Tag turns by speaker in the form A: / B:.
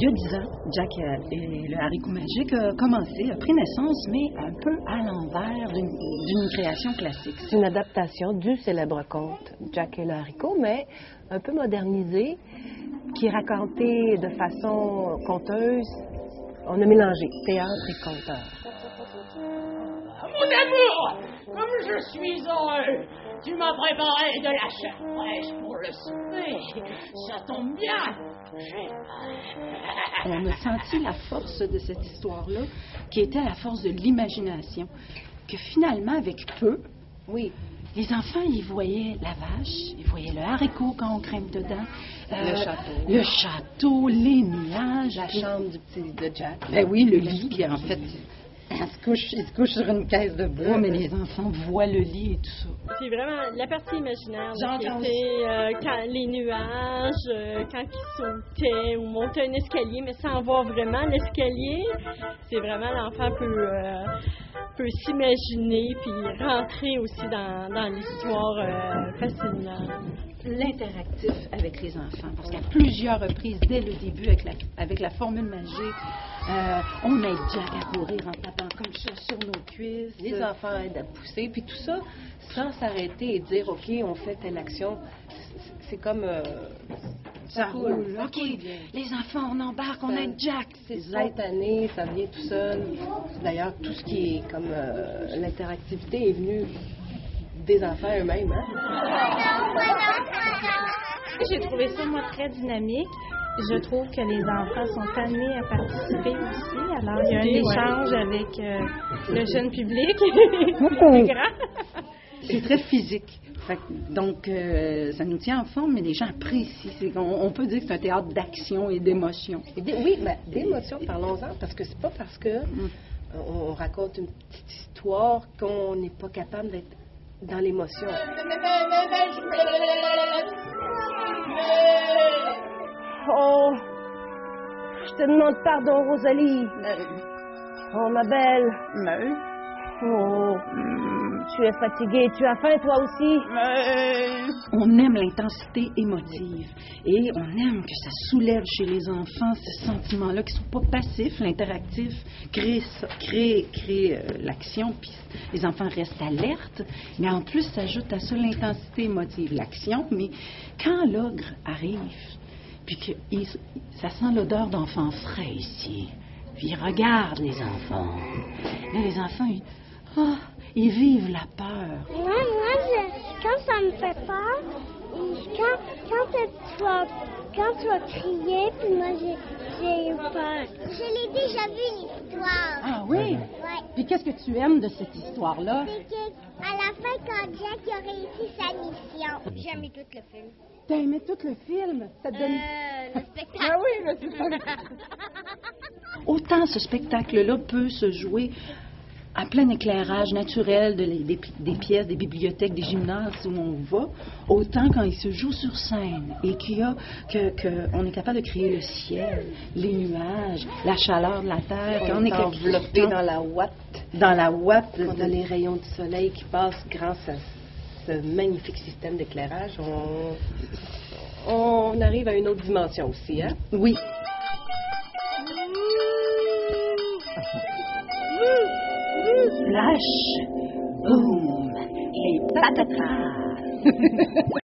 A: Il y a 10 ans, Jack et le haricot magique a commencé, a pris naissance, mais un peu à l'envers d'une création classique.
B: C'est une adaptation du célèbre conte Jack et le haricot, mais un peu modernisé, qui est raconté de façon conteuse. On a mélangé théâtre et conteur.
C: Mon amour, comme je suis heureux, tu m'as préparé de la chair fraîche pour le souper. Ça tombe bien. J'ai faim.
A: On a senti la force de cette histoire-là, qui était la force de l'imagination, que finalement, avec peu,
B: Oui,
A: les enfants, ils voyaient la vache, ils voyaient le haricot quand on crème dedans, le château, les nuages,
B: la chambre de Jack.
A: Ben oui, le lit, qui en fait, il se couche sur une caisse de bois, mais les enfants voient le lit et tout ça.
D: C'est vraiment la partie imaginaire, là, qui
A: J'entends
D: était quand les nuages, quand ils sautaient ou montaient un escalier, mais sans voir vraiment l'escalier. C'est vraiment l'enfant peut s'imaginer puis rentrer aussi dans l'histoire facilement.
A: L'interactif avec les enfants, parce qu'à plusieurs reprises, dès le début, avec la formule magique, on aide Jack à courir en tapant comme ça sur nos cuisses.
B: Les enfants aident à pousser, puis tout ça sans s'arrêter et dire, OK, on fait telle action. C'est comme...
A: Ça
B: coule.
A: roule.
B: Ça
A: OK,
B: coule bien.
A: les enfants, on embarque, on aide Jack.
B: C'est spontané, ça vient tout seul. D'ailleurs, tout ce qui est comme l'interactivité est venu des enfants eux-mêmes.
E: J'ai trouvé ça, moi, très dynamique. Je trouve que les enfants sont amenés à participer aussi. Alors, il y a un échange avec le jeune public, les plus grands.
A: C'est très physique. Donc, ça nous tient en forme, mais les gens apprécient. On peut dire que c'est un théâtre d'action et d'émotion.
B: Oui, mais d'émotion, parlons-en, parce que c'est pas parce que on raconte une petite histoire qu'on n'est pas capable d'être dans l'émotion. Oh, je te demande pardon, Rosalie. Oh, ma belle. Oh, tu es fatiguée. Tu as faim, toi aussi?
A: On aime l'intensité émotive et on aime que ça soulève chez les enfants ce sentiment-là, qui ne sont pas passifs. L'interactif crée l'action, puis les enfants restent alertes, mais en plus s'ajoute à ça l'intensité émotive, l'action. Mais quand l'ogre arrive, puis que ça sent l'odeur d'enfants frais ici, puis ils regardent les enfants. Là, les enfants, ils vivent la peur.
F: Moi, quand ça me fait peur, quand tu as crié, puis moi, j'ai eu peur. Je l'ai déjà vu, une histoire.
A: Ah oui?
F: Ouais.
A: Puis qu'est-ce que tu aimes de cette histoire-là?
F: C'est qu'à la fin, quand Jack a réussi sa mission, j'ai aimé tout le film.
A: T'as aimé tout le film? Ça te donne...
F: Le spectacle.
A: Ah oui, mais c'est ça. Autant ce spectacle-là peut se jouer à plein éclairage naturel des pièces, des bibliothèques, des gymnases où on va, autant quand il se joue sur scène et qu'on est capable de créer le ciel, les nuages, la chaleur de la terre.
B: On est enveloppé dans la ouate.
A: Dans la ouate.
B: On a les rayons du soleil qui passent grâce à ce magnifique système d'éclairage. On arrive à une autre dimension aussi, hein?
A: Oui. Flash, boum, et patatras.